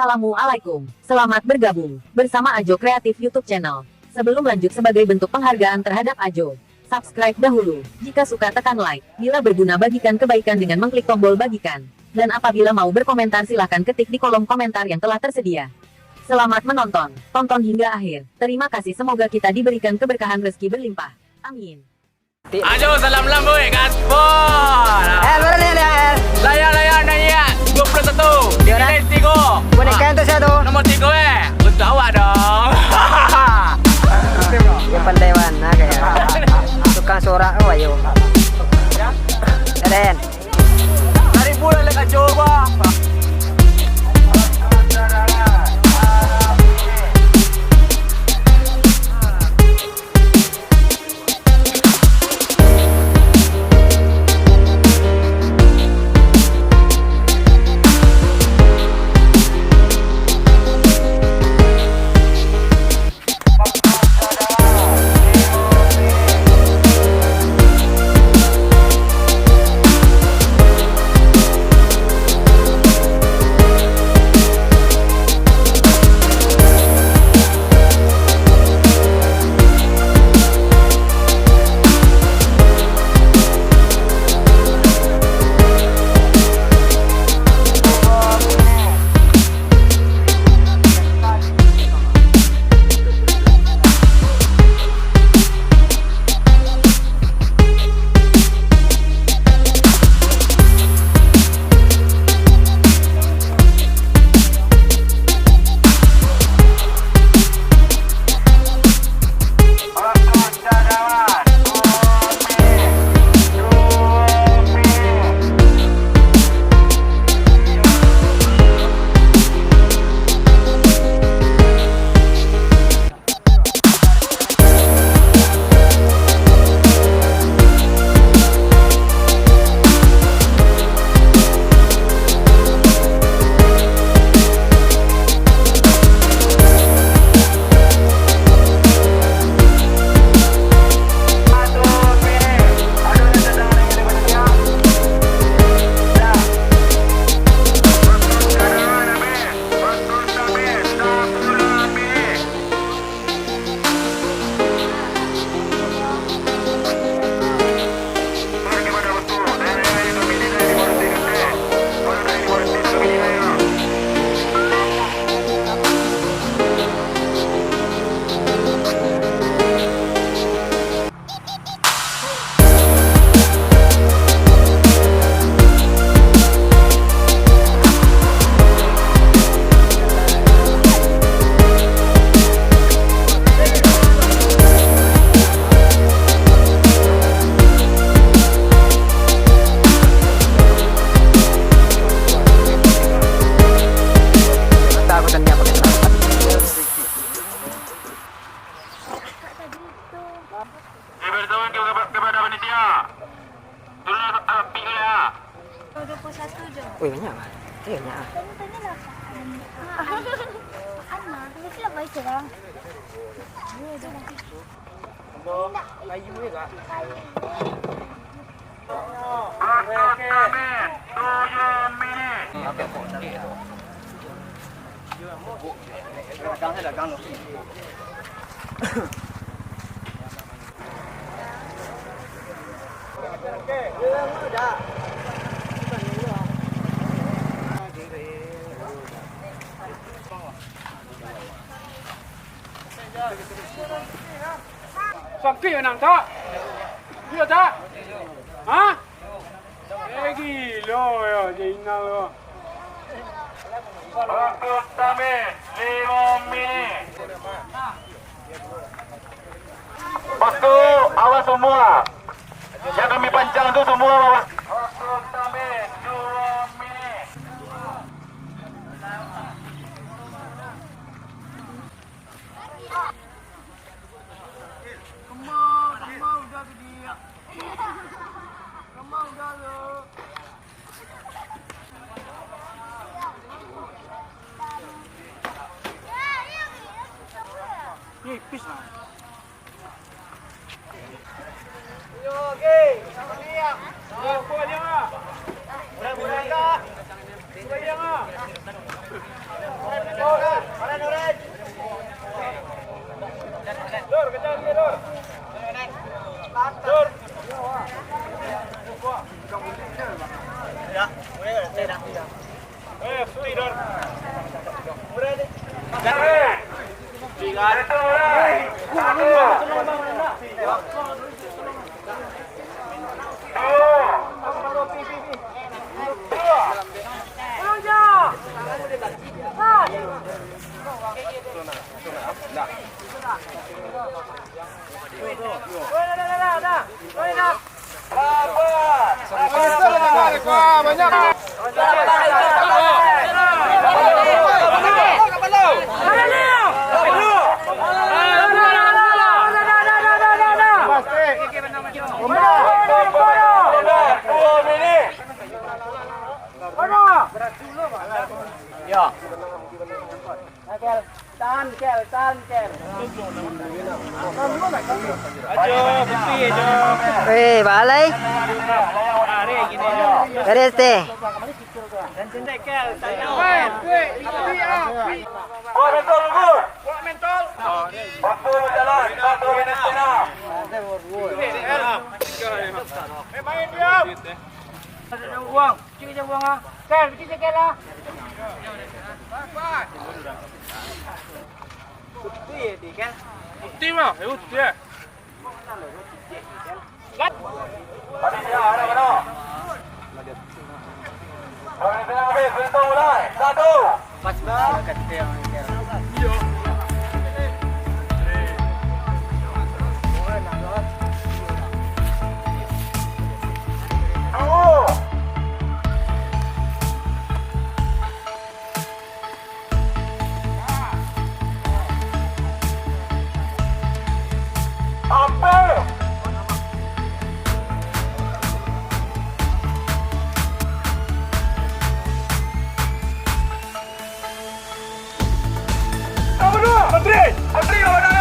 Assalamualaikum. Selamat bergabung bersama Ajo Kreatif YouTube Channel. Sebelum lanjut, sebagai bentuk penghargaan terhadap Ajo, subscribe dahulu. Jika suka tekan like. Bila berguna, bagikan kebaikan dengan mengklik tombol bagikan. Dan apabila mau berkomentar, silahkan ketik di kolom komentar yang telah tersedia. Selamat menonton. Tonton hingga akhir. Terima kasih, semoga kita diberikan keberkahan rezeki berlimpah. Amin. Ajo, salam lamboi, gaspol. Mana ni dia? Layar nanya 21. Dia dah? Nilai 3. Boneka yang tu saya tu. Nomor 3 Betul awak dong. Yang pandai mana kaya. Tukang sorak oh ayo. Eden. Dari bulan lekat coba. Beritahuan kepada panitia. Turun api ke ya. 21 je. Wih banyak ah. Banyak ah. Tanya-tanyalah. Anna, mesti lah baik sekarang. Kayu juga. Sakit nak tak? Dia tak? Ha? Gila ya, Jina tu. Untuk tamis 5 minit. Bos tu, awas semua. Yang kami pancang tu semua awas. Untuk tamis 2 minit. Nipis lah. Yo, okey. Sama dia. Apa dia lah? Bulan-bulan kah? Apa dia lah? Weh, balai. Beres deh. Buat mentol dulu. Waktu jalan 1 menit setengah. Main diam. Buang. Cikgu buang ah. Kel, bikin kel lah. Bukti mah, bukti ya. Panitia, ada mana? Orang tengah habis, mentol mulai. 1. Menteri nomor 2.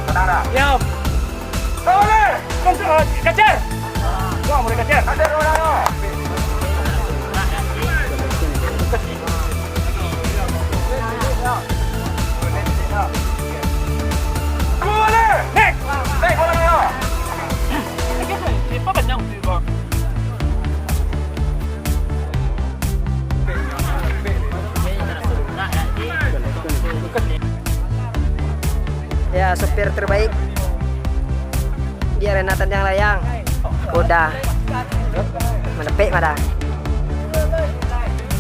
Saudara. Ya. Boleh. Kacer. Wah, mulai kacer. Ada Ronaldo. Boleh. Nek. Baik, Ronaldo. Apa banyak juga. Ya, sopir terbaik di arena Tanjang Layang. Udah menepik pada.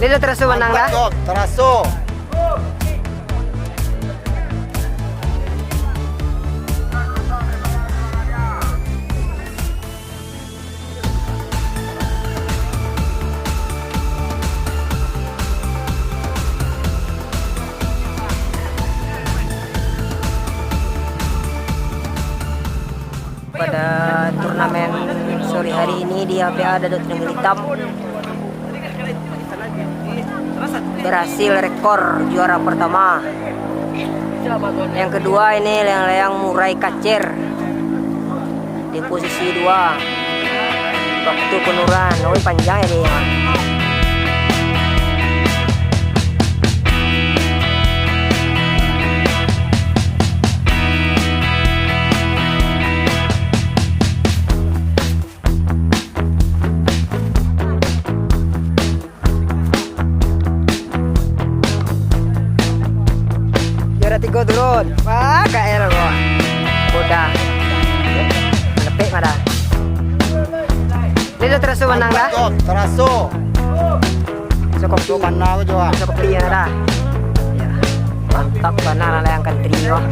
Lilo terus menang dah. Teraso. Pada turnamen sore hari ini di HPA Dadot Negeri Hitam berhasil rekor juara pertama. Yang kedua ini layang-layang Murai Kacer di posisi 2. Waktu penurunan, panjang ya dia. Juara 3 turun. Wah, KL gua. Udah. Menepik mana? Lilo terus menang dah. Teraso. Sokopi Mana juga. Sokopi ya dah. Ya. Mantap karena layang country wah.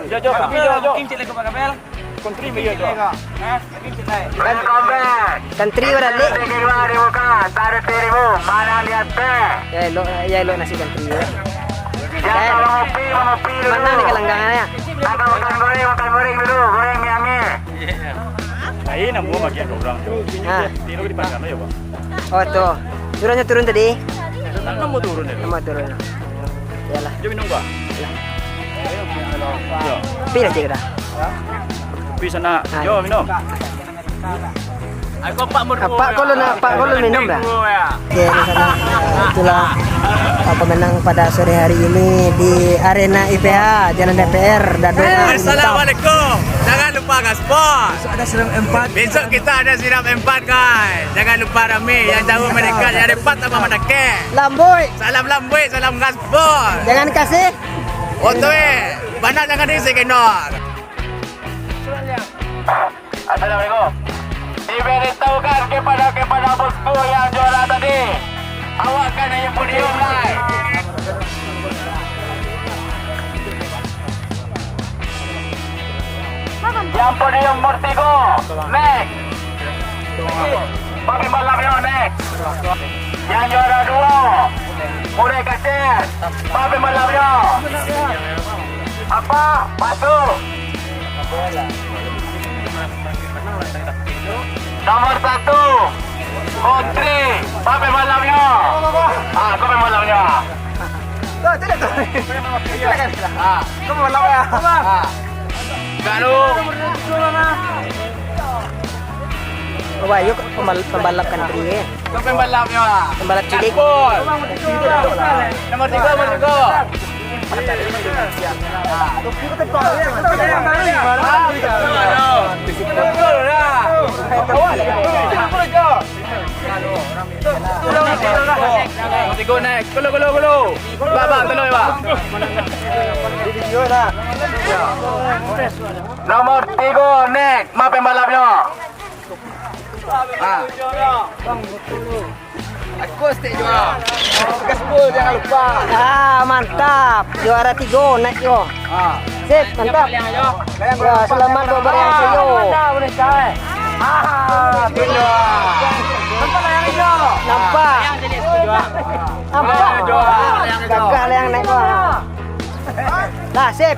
Jo, kim cek lagi kapel. Kontri me jo. Kim cek lagi. Welcome back. Country udah li. Kedua dibuka. Tarik dirimu. Mana lihat teh. Ya lo nasi country ya. Yang kalau ngopi, ngopi dulu. Mana nih kelanggangannya? Ada makan goreng dulu, goreng mie. Nah ini nang gua bagian orang. Ah. Tino di pangkalan ya, Bang. Oh tuh. Suruhnya turun tadi. Kan mau turun ya. Nama turun. Iyalah. Jom minum gua. Yo. Pilih aja dah. Bisa nak. Yo minum. Aku Pak Murko. Pak Kolon minum dah. Oke, di sana itulah pemenang pada sore hari ini di Arena IPH Jalan DPR Dado. Assalamualaikum. Jangan lupa gaspol. Besok ada siram 4. Besok kita ada siram 4 guys. Jangan lupa rame yang jauh mendekat yang dekat sama mendekat. Lamboy. Salam lamboi, salam gaspol. Jangan kasih. Otoe, banyak jangan diisi kendor. Assalamualaikum. Diberitahukan kepada bosku yang juara tadi. Awak kan yang podium naik. Yang podium Mortigo, next. Papi Malamyo, next. Yang juara 2, Murai Kacer, Papi Malamyo. Apa? Masuk. Nomor 1, Kontri, Papi Malamyo. Papi Malamyo. Kamu malam ya. Galuh. Wah, yuk pembalap country ya. Papi Malamyo. Pembalap cilik. Nomor 3. Tigo naik, gulu. Bang, tolong ya, Bang. Nomor 3 naik, maaf pembalapnya. Akustik juga. Gaspol jangan lupa. Ah, mantap. Juara 3 naik yo. Sip, mantap. Ya, selamat buat yang yo. Nampak. Nampak. Gagal yang naik gua. Lah, sip.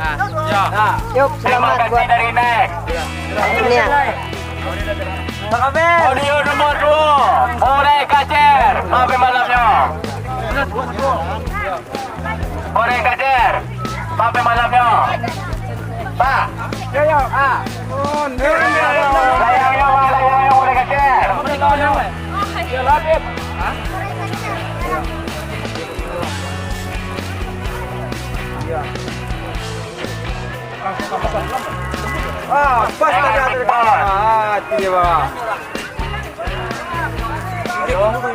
Yuk, Terima selamat kasih buat dari Nek. ini ya. Audio nomor 2, Murai Kacer, maaf malamnya. Murai Kacer, maaf malamnya. Pak. Layangnya Murai Kacer. Pas tadi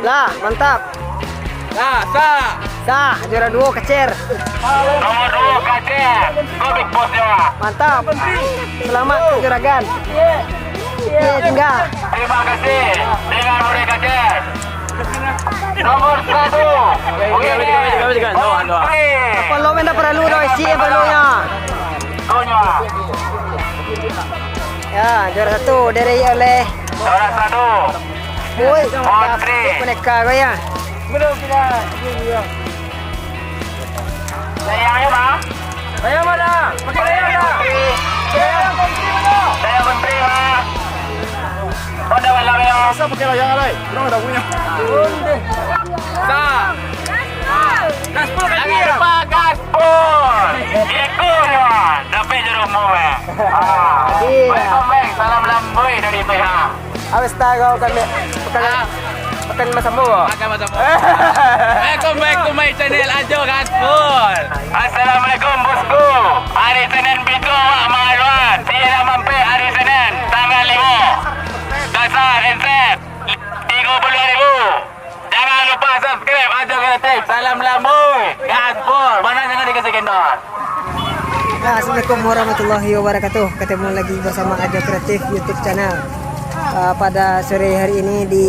Lah, mantap. Sah, juara 2 Kecer. Nomor 2 Kacer, Komik Bosnya. Mantap. Selamat ke Juragan. Oke, tinggal. Terima kasih dengan Murai Kacer. Nomor 1. Kalau minta perlu dah isi perlunya. Konya. Ya, juara 1 dari oleh Juara 1. Boy. Andre. Mereka ya. Layangnya, Bang. Saya mana? Pakai layang dah. Saya menteri, Bang. Pada malam ya. Masa pakai layang alai? Kurang ada punya. Gaspol kan Jangan dia. lupa gaspol. Ikutnya. Dapat jeruk muwe. Baik, salam lamboi dari PH. Awas tahu kan makan masamu. Makan macam Welcome back to my channel Ajo Gaspol. Assalamualaikum bosku. Hari Senin Bitu awak maluan. Tidak mampir hari Senin tanggal 5. Dasar inset 30.000. Jangan lupa subscribe Ajo Kreatif. Salam lamboi. Gaspol. Mana jangan dikasih kendor. Assalamualaikum warahmatullahi wabarakatuh. Ketemu lagi bersama Ajo Kreatif YouTube channel. Pada sore hari ini di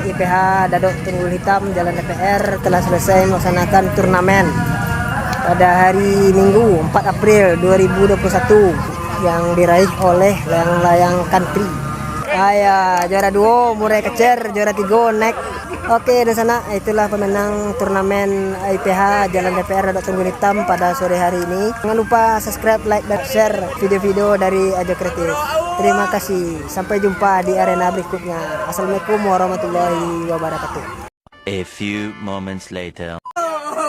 IPH Dadok Tunggul Hitam Jalan DPR telah selesai melaksanakan turnamen pada hari Minggu 4 April 2021 yang diraih oleh layang-layang country. Juara 2 Murai Kecer, juara 3 Nek. Oke, di sana itulah pemenang turnamen IPH Jalan DPR Dadok Tunggul Hitam pada sore hari ini. Jangan lupa subscribe, like, dan share video-video dari Ajo Kreatif. Terima kasih. Sampai jumpa di arena berikutnya. Assalamualaikum warahmatullahi wabarakatuh. A few moments later.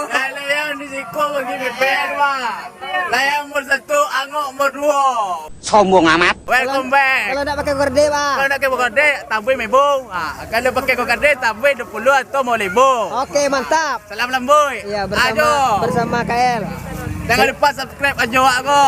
Layang di siko begini perwa. Layang umur 1, angok umur 2. Sombong amat. Welcome back. Kalau nak pakai gorde, Pak. Kalau nak pakai kode, tambah 1,000. Kalau pakai kode, tambah 20 atau 5,000. Oke, mantap. Salam lamboy. Iya, Ajo. bersama KL. Jangan lupa subscribe Ajo aku.